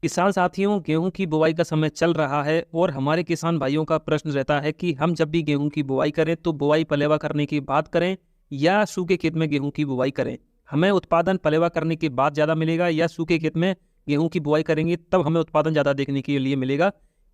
किसान साथियों, गेहूं की बुवाई का समय चल रहा है और हमारे किसान भाइयों का प्रश्न रहता है कि हम जब भी गेहूं की बुवाई करें तो बुवाई पलेवा करने की बात करें या सूखे खेत में गेहूं की बुवाई करें। हमें उत्पादन पलेवा करने के बाद ज़्यादा मिलेगा या सूखे खेत में गेहूं की बुवाई करेंगे तब हमें उत्पादन ज़्यादा देखने के लिए मिलेगा।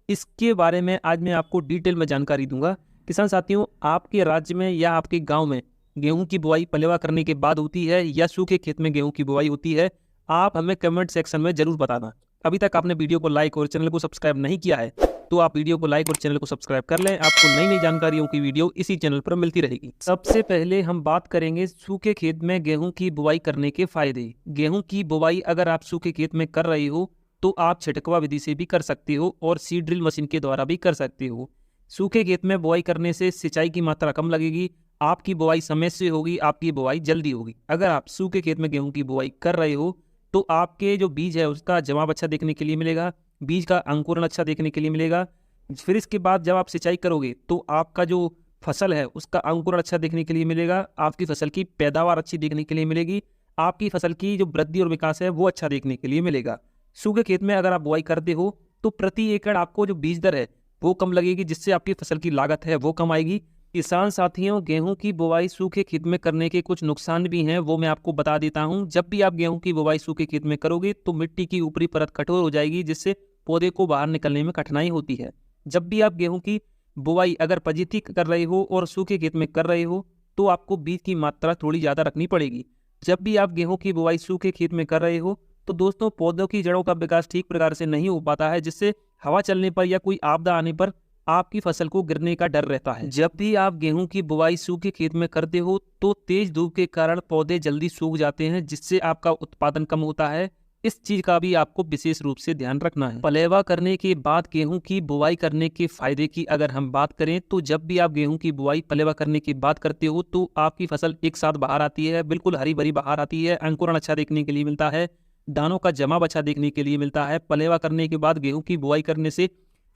इसके बारे में आज मैं आपको डिटेल में जानकारी दूंगा। किसान साथियों, आपके राज्य में या आपके गाँव में गेहूं की बुवाई पलेवा करने के बाद होती है या सूखे खेत में गेहूं की बुवाई होती है? आप हमें कमेंट सेक्शन में जरूर बताना। अभी तक आपने वीडियो को लाइक और चैनल को सब्सक्राइब नहीं किया है तो आप वीडियो को लाइक और चैनल को सब्सक्राइब कर लें। आपको नई नई जानकारियों की वीडियो इसी चैनल पर मिलती रहेगी। सबसे पहले हम बात करेंगे सूखे खेत में गेहूं की बुवाई करने के फायदे। गेहूं की बुवाई अगर आप सूखे खेत में कर रहे हो तो आप छिटकवा विधि से भी कर सकते हो और सीड ड्रिल मशीन के द्वारा भी कर सकते हो। सूखे खेत में बुवाई करने से सिंचाई की मात्रा कम लगेगी, आपकी बुवाई समय से होगी, आपकी बुवाई जल्दी होगी। अगर आप सूखे खेत में गेहूं की बुवाई कर रहे हो तो आपके जो बीज है उसका जवाब अच्छा देखने के लिए मिलेगा, बीज का अंकुरण अच्छा देखने के लिए मिलेगा। फिर इसके बाद जब आप सिंचाई करोगे तो आपका जो फसल है उसका अंकुरण अच्छा देखने के लिए मिलेगा, आपकी फसल की पैदावार अच्छी देखने के लिए मिलेगी, आपकी फसल की जो वृद्धि और विकास है वो अच्छा देखने के लिए मिलेगा। सूखे खेत में अगर आप बुआई करते हो तो प्रति एकड़ आपको जो बीज दर है वो कम लगेगी, जिससे आपकी फसल की लागत है वो कम आएगी। किसान साथियों, गेहूं की बुवाई सूखे खेत में करने के कुछ नुकसान भी हैं, वो मैं आपको बता देता हूं। जब भी आप गेहूं की बुवाई सूखे खेत में करोगे तो मिट्टी की ऊपरी परत कठोर हो जाएगी, जिससे पौधे को बाहर निकलने में कठिनाई होती है। जब भी आप गेहूं की बुवाई अगर पजीती कर रहे हो और सूखे खेत में कर रहे हो तो आपको बीज की मात्रा थोड़ी ज़्यादा रखनी पड़ेगी। जब भी आप गेहूं की बुवाई सूखे खेत में कर रहे हो तो दोस्तों पौधों की जड़ों का विकास ठीक प्रकार से नहीं हो पाता है, जिससे हवा चलने पर या कोई आपदा आने पर आपकी फसल को गिरने का डर रहता है। जब भी आप गेहूं की बुवाई सूखे खेत में करते हो तो तेज धूप के कारण पौधे जल्दी सूख जाते हैं, जिससे आपका उत्पादन कम होता है। इस चीज का भी आपको विशेष रूप से ध्यान रखना है। पलेवा करने के बाद गेहूं की बुवाई करने के फायदे की अगर हम बात करें तो जब भी आप गेहूं की बुवाई पलेवा करने की बात करते हो तो आपकी फसल एक साथ बाहर आती है, बिल्कुल हरी भरी बाहर आती है, अंकुरण अच्छा देखने के लिए मिलता है, दानों का जमाव अच्छा देखने के लिए मिलता है। पलेवा करने के बाद गेहूं की बुवाई करने से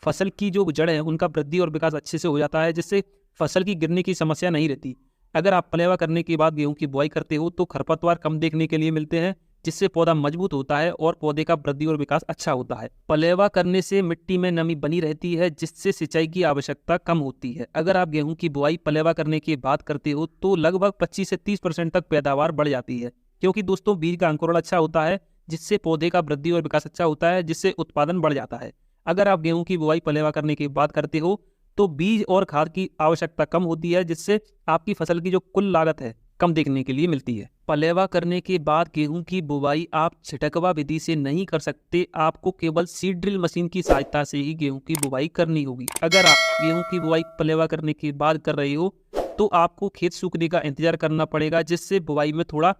फसल की जो जड़ है उनका वृद्धि और विकास अच्छे से हो जाता है, जिससे फसल की गिरने की समस्या नहीं रहती। अगर आप पलेवा करने के बाद गेहूं की बुआई करते हो तो खरपतवार कम देखने के लिए मिलते हैं, जिससे पौधा मजबूत होता है और पौधे का वृद्धि और विकास अच्छा होता है। पलेवा करने से मिट्टी में नमी बनी रहती है, जिससे सिंचाई की आवश्यकता कम होती है। अगर आप गेहूं की बुआई पलेवा करने के बाद करते हो तो लगभग 25 से 30% तक पैदावार बढ़ जाती है, क्योंकि दोस्तों बीज का अंकुरण अच्छा होता है, जिससे पौधे का वृद्धि और विकास अच्छा होता है, जिससे उत्पादन बढ़ जाता है। अगर आप गेहूं की बुआई पलेवा करने के बाद करते हो तो बीज और खाद की आवश्यकता कम होती है, जिससे आपकी फसल की जो कुल लागत है कम देखने के लिए मिलती है। पलेवा करने के बाद गेहूं की बुवाई आप छिटकवा विधि से नहीं कर सकते, आपको केवल सीड ड्रिल मशीन की सहायता से ही गेहूं की बुवाई करनी होगी। अगर आप गेहूं की बुवाई पलेवा करने के बाद कर रहे हो तो आपको खेत सूखने का इंतजार करना पड़ेगा, जिससे बुवाई में थोड़ा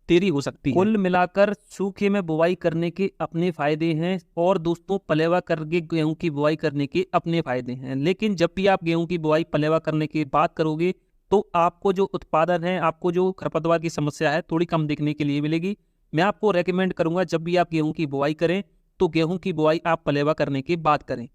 देरी हो सकती है। कुल मिलाकर सूखे में बुवाई करने के अपने फायदे हैं और दोस्तों पलेवा करके गेहूं की बुवाई करने के अपने फायदे हैं। लेकिन जब भी आप गेहूं की बुवाई पलेवा करने के बाद करोगे तो आपको जो उत्पादन है, आपको जो खरपतवार की समस्या है थोड़ी कम देखने के लिए मिलेगी। मैं आपको रेकमेंड करूंगा जब भी आप गेहूं की बुवाई करें तो गेहूं की बुवाई आप पलेवा करने के बाद करें।